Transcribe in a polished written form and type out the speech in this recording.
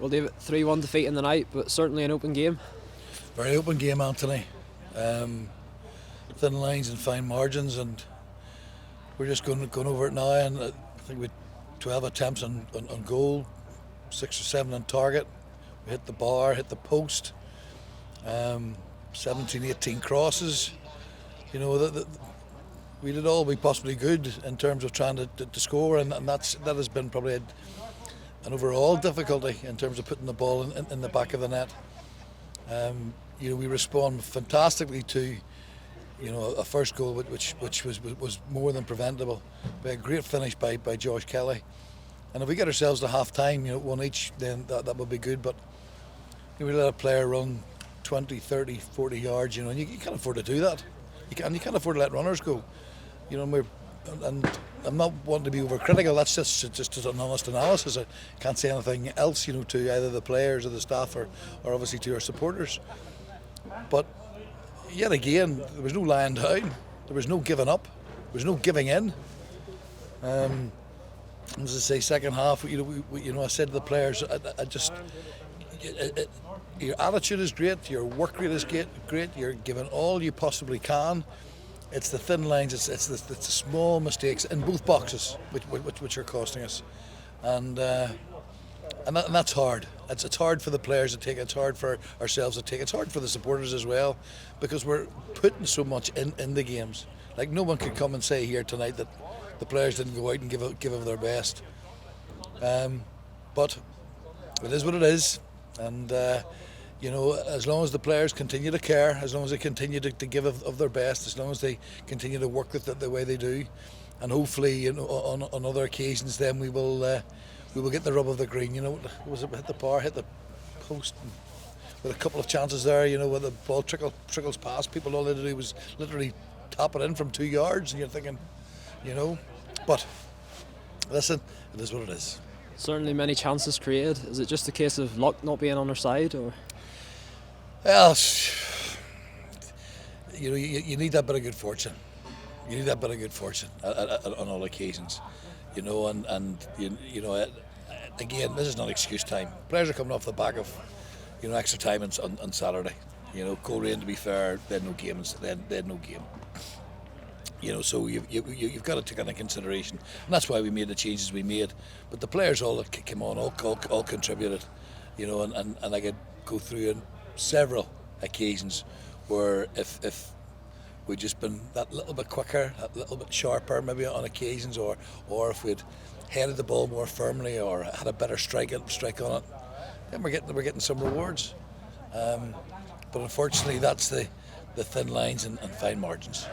Well, David, 3-1 defeat in the night, but certainly an open game. Very open game, Anthony. Thin lines and fine margins, and we're just going over it now. And I think we had 12 attempts on goal, 6 or 7 on target. We hit the bar, hit the post. 17, 18 crosses. You know, we did all we possibly could in terms of trying to score, and that has been probably an overall difficulty in terms of putting the ball in the back of the net. You know, we respond fantastically to, you know, a first goal which was more than preventable by a great finish by Josh Kelly. And if we get ourselves to half time, you know, one each, then that would be good. But you know, we let a player run 20, 30, 40 yards, you know, and you can't afford to do that. You can't afford to let runners go. You know, and I'm not wanting to be overcritical. That's just an honest analysis. I can't say anything else, you know, to either the players or the staff or obviously to our supporters. But yet again, there was no lying down. There was no giving up. There was no giving in. As I say, second half, you know, I said to the players, your attitude is great, your work rate is great. You're giving all you possibly can. It's the thin lines, it's the small mistakes in both boxes which are costing us, and that's hard. It's hard for the players to take. It's hard for ourselves to take. It's hard for the supporters as well, because we're putting so much in the games. Like, no one could come and say here tonight that the players didn't go out and give of their best. But it is what it is, and you know, as long as the players continue to care, as long as they continue to give of their best, as long as they continue to work with it the way they do, and hopefully, you know, on other occasions, then we will get the rub of the green. You know, was it hit the bar, hit the post, with a couple of chances there. You know, where the ball trickles past people, all they had to do was literally tap it in from 2 yards, and you're thinking, you know, but listen, it is what it is. Certainly many chances created. Is it just a case of luck not being on our side, or? Well, you know, you need that bit of good fortune. You need that bit of good fortune on all occasions, you know. And you know, again, this is not excuse time. Players are coming off the back of, you know, extra time on Saturday. You know, Coleraine, to be fair, they had no game. They had no game. You know, so you've got to take into consideration, and that's why we made the changes we made. But the players all that came on all contributed, you know, and I could go through in several occasions where if we'd just been that little bit quicker, that little bit sharper, maybe on occasions, or if we'd headed the ball more firmly or had a better strike on it, then we're getting some rewards. But unfortunately, that's the thin lines and fine margins.